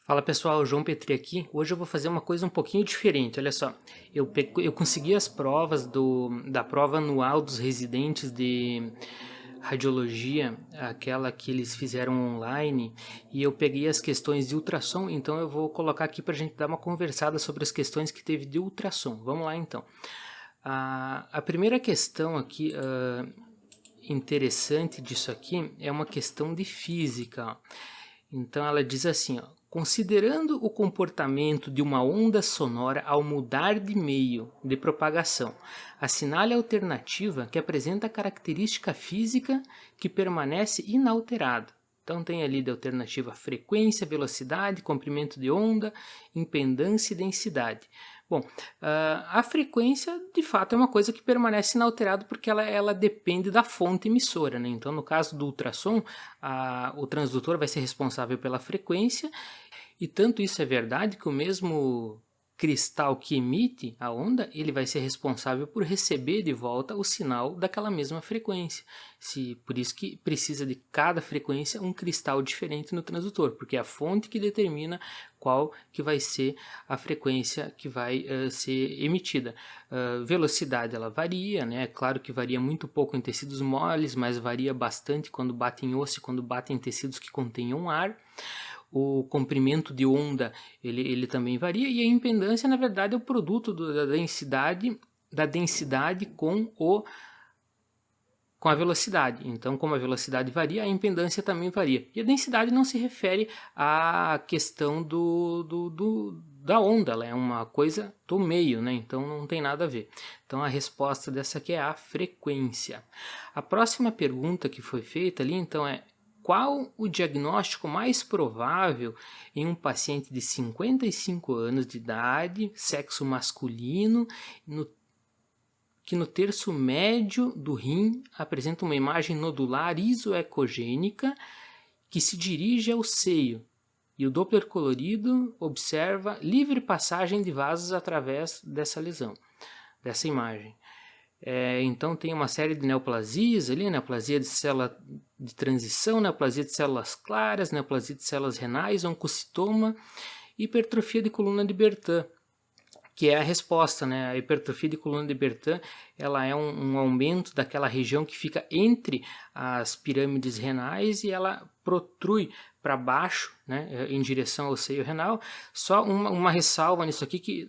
Fala pessoal, João Petri aqui. Hoje eu vou fazer uma coisa um pouquinho diferente. Olha só, eu consegui as provas da prova anual dos residentes de radiologia, aquela que eles fizeram online, e eu peguei as questões de ultrassom, então eu vou colocar aqui para a gente dar uma conversada sobre as questões que teve de ultrassom. Vamos lá então. A primeira questão aqui interessante disso aqui é uma questão de física. Ó. Então ela diz assim, ó, considerando o comportamento de uma onda sonora ao mudar de meio de propagação, assinale a alternativa que apresenta a característica física que permanece inalterada. Então tem ali de alternativa frequência, velocidade, comprimento de onda, impedância e densidade. Bom, a frequência de fato é uma coisa que permanece inalterada porque ela depende da fonte emissora, né? Então no caso do ultrassom, o transdutor vai ser responsável pela frequência, e tanto isso é verdade que o mesmo cristal que emite a onda, ele vai ser responsável por receber de volta o sinal daquela mesma frequência. Por isso que precisa de cada frequência um cristal diferente no transdutor, porque é a fonte que determina qual que vai ser a frequência que vai ser emitida. Velocidade ela varia, né? Claro que varia muito pouco em tecidos moles, mas varia bastante quando bate em osso e quando bate em tecidos que contenham ar. O comprimento de onda ele também varia, e a impedância na verdade é o produto da densidade com a velocidade. Então, como a velocidade varia, a impedância também varia. E a densidade não se refere à questão da onda, ela é uma coisa do meio, né? Então não tem nada a ver. Então a resposta dessa aqui é a frequência. A próxima pergunta que foi feita ali, então, é: qual o diagnóstico mais provável em um paciente de 55 anos de idade, sexo masculino, que no terço médio do rim apresenta uma imagem nodular isoecogênica que se dirige ao seio, e o Doppler colorido observa livre passagem de vasos através dessa lesão, dessa imagem. Então tem uma série de neoplasias ali, neoplasia de célula de transição, neoplasia de células claras, neoplasia de células renais, oncocitoma, hipertrofia de coluna de Bertin, que é a resposta, né? A hipertrofia de coluna de Bertin, ela é um aumento daquela região que fica entre as pirâmides renais e ela protrui para baixo, né, em direção ao seio renal. Só uma ressalva nisso aqui, que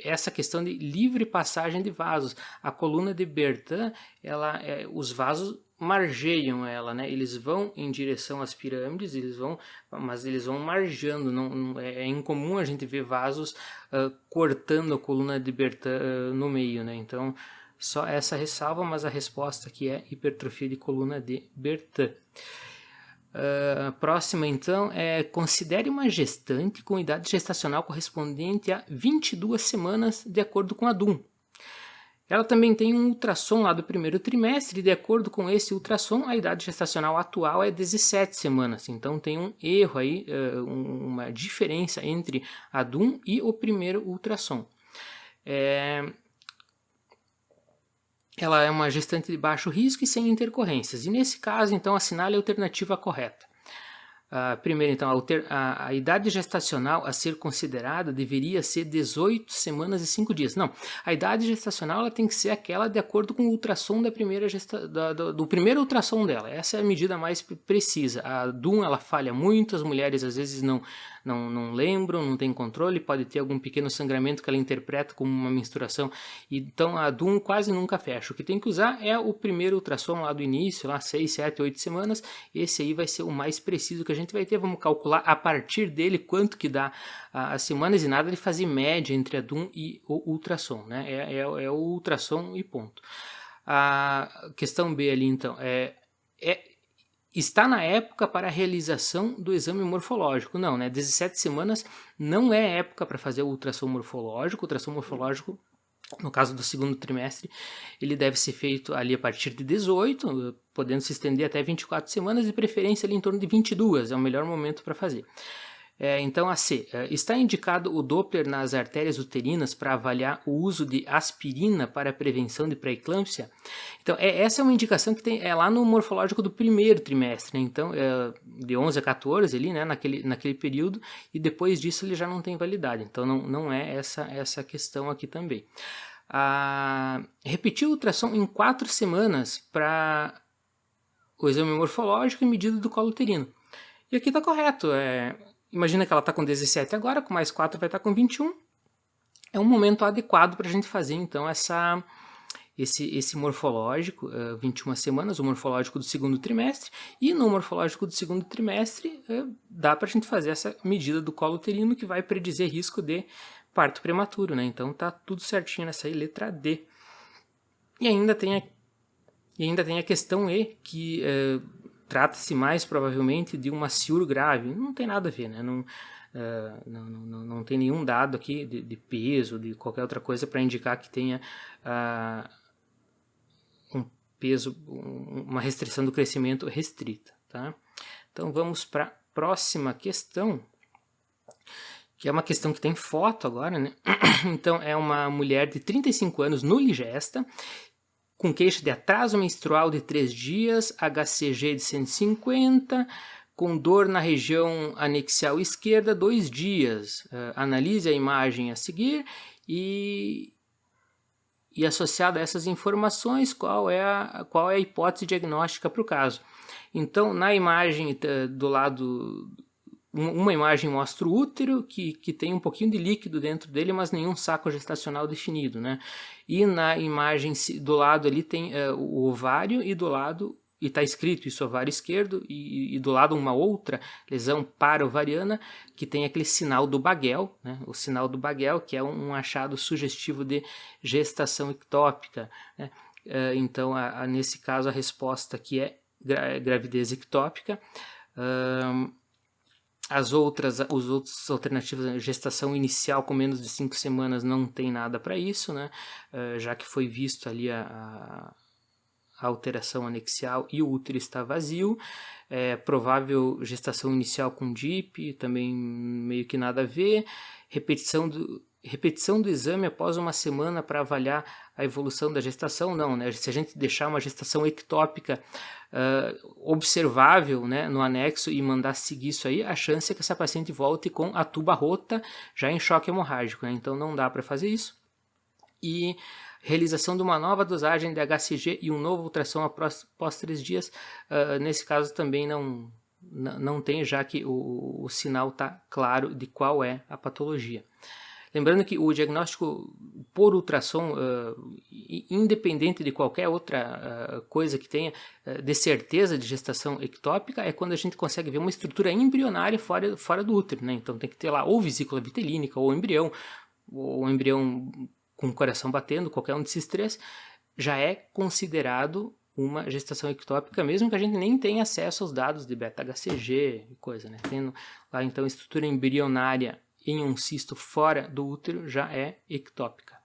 essa questão de livre passagem de vasos. A coluna de Bertin, os vasos margeiam ela, né? Eles vão em direção às pirâmides, mas eles vão margeando. É incomum a gente ver vasos cortando a coluna de Bertin no meio, né? Então, só essa ressalva, mas a resposta aqui é hipertrofia de coluna de Bertin. Próxima então é: considere uma gestante com idade gestacional correspondente a 22 semanas de acordo com a DUM. Ela também tem um ultrassom lá do primeiro trimestre, e de acordo com esse ultrassom, a idade gestacional atual é 17 semanas. Então tem um erro aí, uma diferença entre a DUM e o primeiro ultrassom. Ela é uma gestante de baixo risco e sem intercorrências. E nesse caso, então, assinale a alternativa correta. Primeiro, então, a idade gestacional a ser considerada deveria ser 18 semanas e 5 dias. Não, a idade gestacional ela tem que ser aquela de acordo com o ultrassom do primeiro ultrassom dela. Essa é a medida mais precisa. A DUM ela falha muito, as mulheres às vezes não lembram, não tem controle, pode ter algum pequeno sangramento que ela interpreta como uma menstruação. Então a DUM quase nunca fecha. O que tem que usar é o primeiro ultrassom lá do início, lá 6, 7, 8 semanas. Esse aí vai ser o mais preciso que a gente vai ter. Vamos calcular a partir dele quanto que dá as semanas, e nada de fazer média entre a DUM e o ultrassom, né? É o ultrassom e ponto. A questão B ali então está na época para a realização do exame morfológico. Não, né? 17 semanas não é época para fazer o ultrassom morfológico. O ultrassom morfológico, no caso do segundo trimestre, ele deve ser feito ali a partir de 18, podendo se estender até 24 semanas, de preferência ali em torno de 22, é o melhor momento para fazer. Então, a C. Está indicado o Doppler nas artérias uterinas para avaliar o uso de aspirina para a prevenção de pré-eclâmpsia? Então, essa é uma indicação que tem lá no morfológico do primeiro trimestre, né? Então, de 11 a 14 ali, né, naquele período, e depois disso ele já não tem validade. Então, não é essa questão aqui também. Repetir o ultrassom em 4 semanas para o exame morfológico e medida do colo uterino. E aqui está correto. Imagina que ela está com 17 agora, com mais 4 vai estar com 21. É um momento adequado para a gente fazer, então, esse morfológico, 21 semanas, o morfológico do segundo trimestre. E no morfológico do segundo trimestre, dá para a gente fazer essa medida do colo uterino, que vai predizer risco de parto prematuro, né? Então, tá tudo certinho nessa aí, letra D. E ainda tem a questão E, que trata-se mais provavelmente de uma ciúro grave. Não tem nada a ver, né? Não tem nenhum dado aqui de peso, de qualquer outra coisa para indicar que tenha um peso, uma restrição do crescimento restrita. Tá? Então vamos para a próxima questão, que é uma questão que tem foto agora, né? Então é uma mulher de 35 anos nuligesta, com queixa de atraso menstrual de 3 dias, HCG de 150, com dor na região anexial esquerda, 2 dias. Analise a imagem a seguir e associado a essas informações, qual é a hipótese diagnóstica para o caso. Então, na imagem do lado, uma imagem mostra o útero, que tem um pouquinho de líquido dentro dele, mas nenhum saco gestacional definido, né? E na imagem do lado ali tem o ovário, e do lado, e está escrito isso, ovário esquerdo, e do lado uma outra lesão para-ovariana, que tem aquele sinal do Bagel, né? O sinal do Bagel, que é um achado sugestivo de gestação ectópica, né? Então, nesse caso, a resposta aqui é gravidez ectópica. As outras alternativas, gestação inicial com menos de 5 semanas, não tem nada para isso, né? Já que foi visto ali a alteração anexial e o útero está vazio. Provável gestação inicial com DIP, também meio que nada a ver. Repetição do exame após uma semana para avaliar a evolução da gestação, não, né? Se a gente deixar uma gestação ectópica observável, né, no anexo e mandar seguir isso aí, a chance é que essa paciente volte com a tuba rota, já em choque hemorrágico, né? Então não dá para fazer isso. E realização de uma nova dosagem de HCG e um novo ultrassom após 3 dias, nesse caso também não tem, já que o sinal está claro de qual é a patologia. Lembrando que o diagnóstico por ultrassom, independente de qualquer outra coisa que tenha de certeza de gestação ectópica, é quando a gente consegue ver uma estrutura embrionária fora do útero, né? Então tem que ter lá ou vesícula vitilínica, ou embrião com o coração batendo, qualquer um desses três, já é considerado uma gestação ectópica, mesmo que a gente nem tenha acesso aos dados de beta-HCG e coisa, né? Tendo lá então estrutura embrionária em um cisto fora do útero, já é ectópica.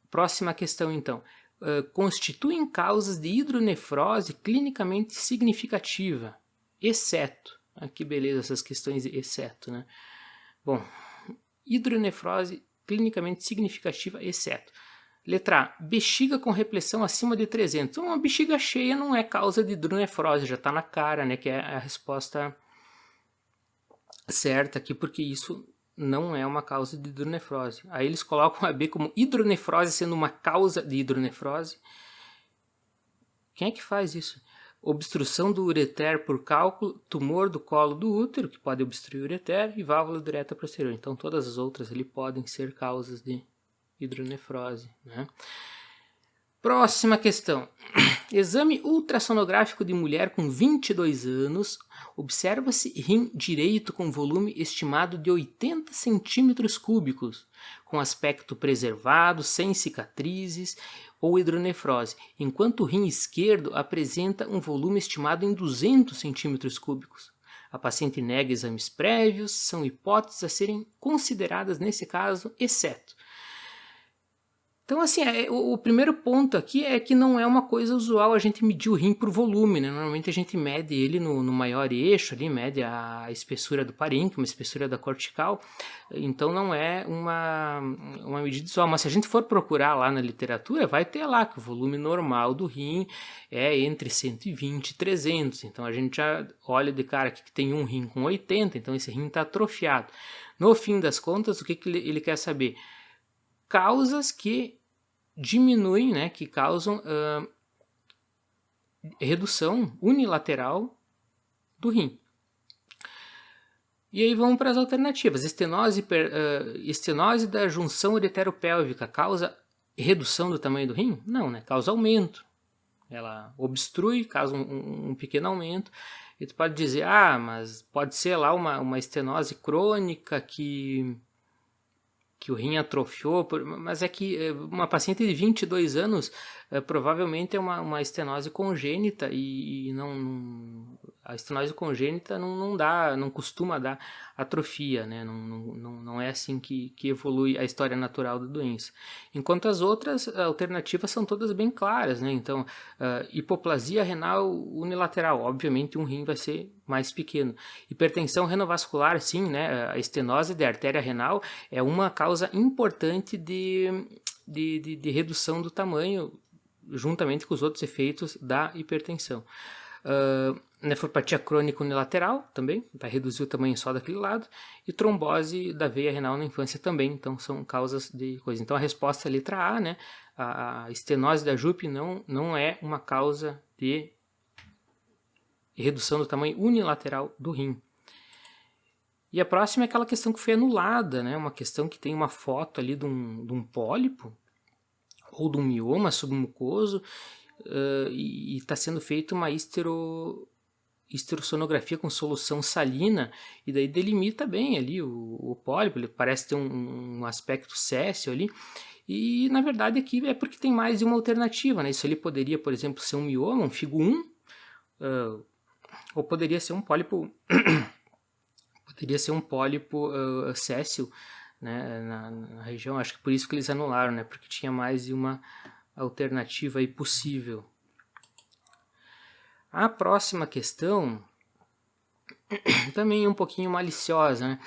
Próxima questão, então. Constituem causas de hidronefrose clinicamente significativa, exceto. Que beleza essas questões, exceto, né? Bom, hidronefrose clinicamente significativa, exceto. Letra A, bexiga com repressão acima de 300. Uma bexiga cheia não é causa de hidronefrose, já está na cara, né? Que é a resposta certa aqui, porque isso não é uma causa de hidronefrose. Aí eles colocam a B como hidronefrose sendo uma causa de hidronefrose. Quem é que faz isso? Obstrução do ureter por cálculo, tumor do colo do útero, que pode obstruir o ureter, e válvula do ureter posterior. Então todas as outras ali podem ser causas de hidronefrose, né? Próxima questão. Exame ultrassonográfico de mulher com 22 anos. Observa-se rim direito com volume estimado de 80 centímetros cúbicos, com aspecto preservado, sem cicatrizes ou hidronefrose, enquanto o rim esquerdo apresenta um volume estimado em 200 centímetros cúbicos. A paciente nega exames prévios, são hipóteses a serem consideradas nesse caso, exceto. Então, assim, o primeiro ponto aqui é que não é uma coisa usual a gente medir o rim por volume, né? Normalmente a gente mede ele no maior eixo, ali, mede a espessura do parênquima, a espessura da cortical, então não é uma medida usual. Mas se a gente for procurar lá na literatura, vai ter lá que o volume normal do rim é entre 120 e 300, então a gente já olha de cara que tem um rim com 80, então esse rim está atrofiado. No fim das contas, o que ele quer saber? Causas que diminuem, né, que causam redução unilateral do rim. E aí vamos para as alternativas. Estenose da junção uretero-pélvica causa redução do tamanho do rim? Não, né? Causa aumento. Ela obstrui, causa um pequeno aumento. E tu pode dizer, mas pode ser lá uma estenose crônica que o rim atrofiou, mas é que uma paciente de 22 anos provavelmente é uma estenose congênita e a estenose congênita não costuma dar atrofia, né? Não é assim que evolui a história natural da doença. Enquanto as outras alternativas são todas bem claras, né? Então, hipoplasia renal unilateral, obviamente um rim vai ser mais pequeno. Hipertensão renovascular, sim, né? A estenose da artéria renal é uma causa importante de redução do tamanho, juntamente com os outros efeitos da hipertensão. Nefropatia crônica unilateral também, vai reduzir o tamanho só daquele lado, e trombose da veia renal na infância também, então são causas de coisa. Então a resposta é a letra A, né? A estenose da JUP não é uma causa de redução do tamanho unilateral do rim. E a próxima é aquela questão que foi anulada, né? Uma questão que tem uma foto ali de um pólipo ou de um mioma submucoso e está sendo feita uma histerossonografia com solução salina e daí delimita bem ali o pólipo, ele parece ter um aspecto césseo ali. E na verdade aqui é porque tem mais de uma alternativa, né? Isso ali poderia, por exemplo, ser um mioma, um figo 1, ou poderia ser um pólipo céssio, né, na região. Acho que por isso que eles anularam, né, porque tinha mais de uma alternativa aí possível. A próxima questão também é um pouquinho maliciosa, né?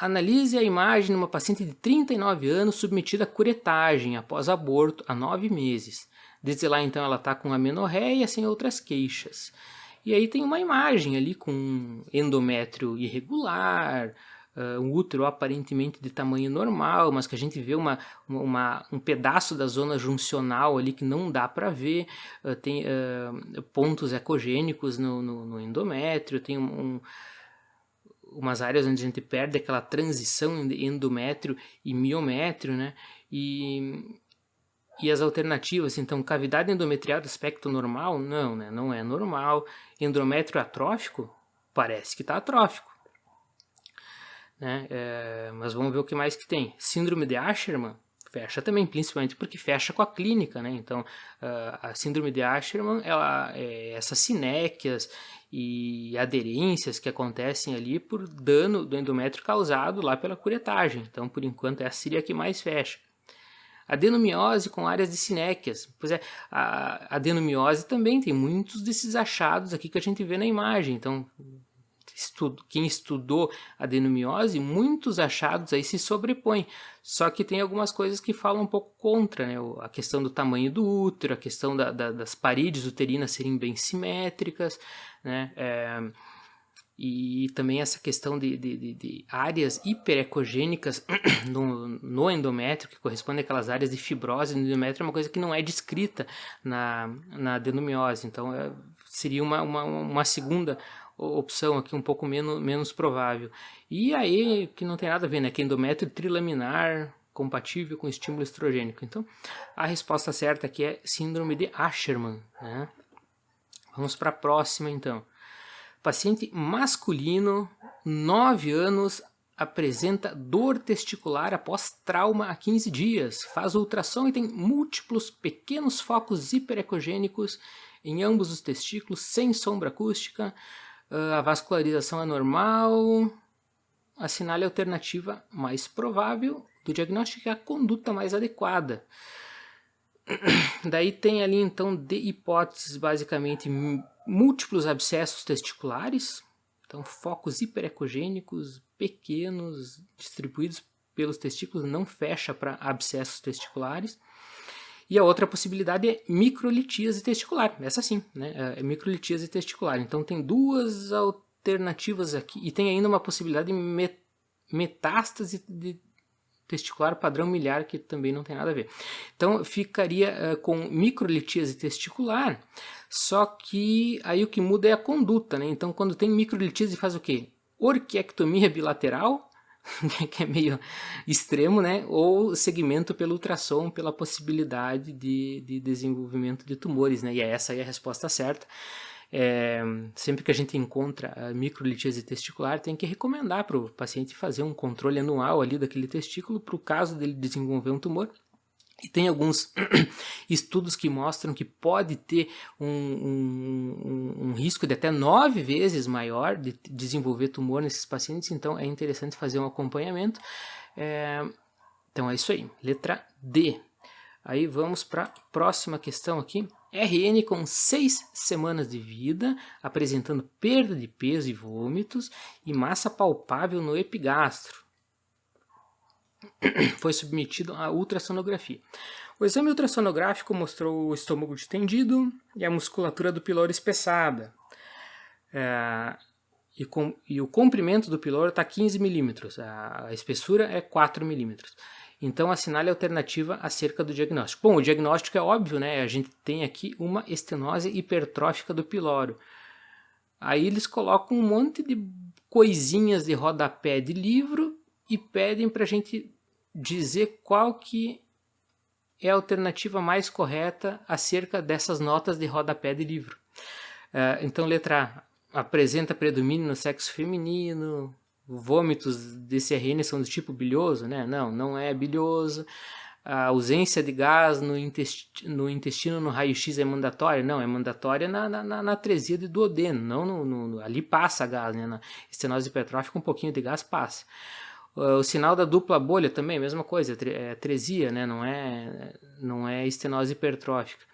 Analise a imagem de uma paciente de 39 anos submetida a curetagem após aborto há 9 meses. Desde lá, então, ela está com amenorreia sem outras queixas. E aí tem uma imagem ali com endométrio irregular, um útero aparentemente de tamanho normal, mas que a gente vê um pedaço da zona juncional ali que não dá para ver, tem pontos ecogênicos no endométrio, tem umas áreas onde a gente perde aquela transição entre endométrio e miométrio, né? E as alternativas, então, cavidade endometrial de aspecto normal? Não, né? Não é normal. Endométrio atrófico? Parece que está atrófico. Né? Mas vamos ver o que mais que tem. Síndrome de Asherman? Fecha também, principalmente porque fecha com a clínica, né? Então, a síndrome de Asherman, ela é essas sinéquias e aderências que acontecem ali por dano do endométrio causado lá pela curetagem. Então, por enquanto, essa seria a que mais fecha. Adenomiose com áreas de sinéquias. Pois é, a adenomiose também tem muitos desses achados aqui que a gente vê na imagem. Então, quem estudou adenomiose, muitos achados aí se sobrepõem. Só que tem algumas coisas que falam um pouco contra, né? A questão do tamanho do útero, a questão das paredes uterinas serem bem simétricas, né? E também essa questão de áreas hiperecogênicas no endométrio, que corresponde àquelas áreas de fibrose no endométrio, é uma coisa que não é descrita na adenomiose. Então, seria uma segunda opção aqui um pouco menos provável. E aí, que não tem nada a ver, né? Que é endométrio trilaminar compatível com estímulo estrogênico. Então, a resposta certa aqui é síndrome de Asherman, né? Vamos para a próxima, então. Paciente masculino, 9 anos, apresenta dor testicular após trauma há 15 dias. Faz ultrassom e tem múltiplos pequenos focos hiperecogênicos em ambos os testículos, sem sombra acústica. A vascularização é normal. Assinale a alternativa mais provável do diagnóstico é a conduta mais adequada. Daí tem ali então de hipóteses basicamente múltiplos abscessos testiculares, então focos hiperecogênicos pequenos distribuídos pelos testículos, não fecha para abscessos testiculares. E a outra possibilidade é microlitíase testicular, essa sim, né? É microlitíase testicular. Então tem duas alternativas aqui e tem ainda uma possibilidade de metástase de testicular padrão miliar, que também não tem nada a ver. Então ficaria com microlitíase testicular, só que aí o que muda é a conduta, né? Então quando tem microlitíase faz o quê? Orquiectomia bilateral, que é meio extremo, né? Ou segmento pelo ultrassom, pela possibilidade de desenvolvimento de tumores, né? E essa aí é a resposta certa. Sempre que a gente encontra a microlitíase testicular, tem que recomendar para o paciente fazer um controle anual ali daquele testículo para o caso dele desenvolver um tumor. E tem alguns estudos que mostram que pode ter um risco de até 9 vezes maior de desenvolver tumor nesses pacientes, então é interessante fazer um acompanhamento. Então é isso aí, letra D. Aí vamos para a próxima questão aqui. RN com 6 semanas de vida, apresentando perda de peso e vômitos e massa palpável no epigastro. Foi submetido à ultrassonografia. O exame ultrassonográfico mostrou o estômago distendido e a musculatura do piloro espessada. E o comprimento do piloro está 15 milímetros, a espessura é 4 milímetros. Então assinale a alternativa acerca do diagnóstico. Bom, o diagnóstico é óbvio, né? A gente tem aqui uma estenose hipertrófica do piloro. Aí eles colocam um monte de coisinhas de rodapé de livro e pedem para a gente dizer qual que é a alternativa mais correta acerca dessas notas de rodapé de livro. Então, letra A, apresenta predomínio no sexo feminino, vômitos desse RN são do tipo bilhoso, né? Não é bilhoso. A ausência de gás no intestino no raio-x é mandatória? Não, é mandatória na atresia de duodeno, não ali passa gás, né? Na estenose hipertrófica um pouquinho de gás passa. O sinal da dupla bolha também, mesma coisa, é atresia, né? Não é estenose hipertrófica.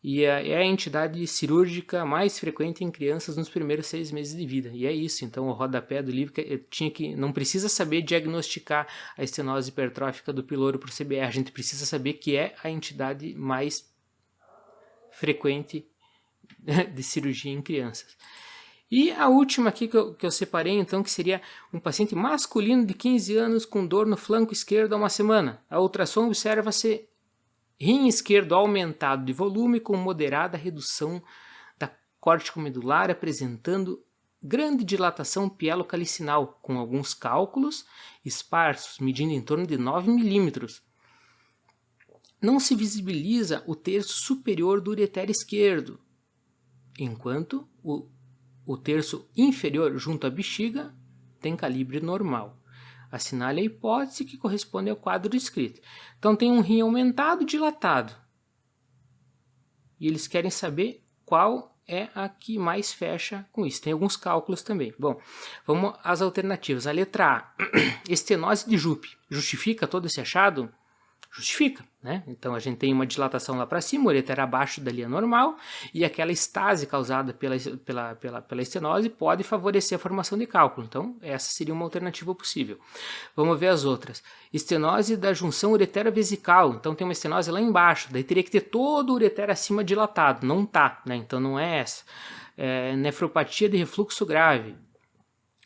E é a entidade cirúrgica mais frequente em crianças nos primeiros 6 meses de vida. E é isso, então o rodapé do livro não precisa saber diagnosticar a estenose hipertrófica do piloro por CBR, a gente precisa saber que é a entidade mais frequente de cirurgia em crianças. E a última aqui que eu separei, então, que seria um paciente masculino de 15 anos com dor no flanco esquerdo há uma semana. A ultrassom observa-se rim esquerdo aumentado de volume com moderada redução da córtico-medular, apresentando grande dilatação pielocalicinal, com alguns cálculos esparsos, medindo em torno de 9 milímetros. Não se visibiliza o terço superior do ureter esquerdo, enquanto o terço inferior junto à bexiga tem calibre normal. Assinale a hipótese que corresponde ao quadro descrito. Então tem um rim aumentado e dilatado. E eles querem saber qual é a que mais fecha com isso. Tem alguns cálculos também. Bom, vamos às alternativas. A letra A, estenose de Jupe. Justifica todo esse achado? Justifica, né? Então a gente tem uma dilatação lá para cima, o ureter abaixo da linha normal, e aquela estase causada pela estenose pode favorecer a formação de cálculo. Então essa seria uma alternativa possível. Vamos ver as outras. Estenose da junção uretero-vesical. Então tem uma estenose lá embaixo, daí teria que ter todo o ureter acima dilatado. Não tá, né? Então não é essa. Nefropatia de refluxo grave.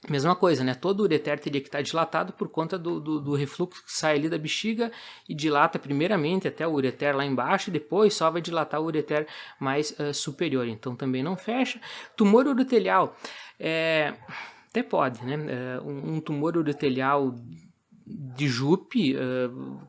Mesma coisa, né? Todo o ureter teria que estar dilatado por conta do refluxo que sai ali da bexiga e dilata primeiramente até o ureter lá embaixo e depois só vai dilatar o ureter mais superior. Então também não fecha. Tumor urotelial. Até pode, né? Um tumor urotelial de Jupe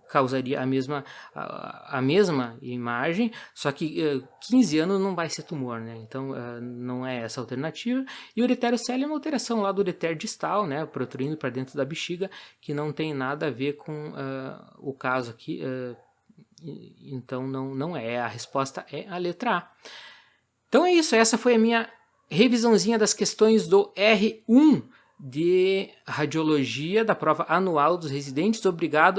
causaria a mesma imagem, só que 15 anos não vai ser tumor, né? Então não é essa a alternativa. E o ureterocele é uma alteração lá do ureter distal, né? Protruindo para dentro da bexiga, que não tem nada a ver com o caso aqui. Então não é. A resposta é a letra A. Então é isso, essa foi a minha revisãozinha das questões do R1 de radiologia da prova anual dos residentes. Obrigado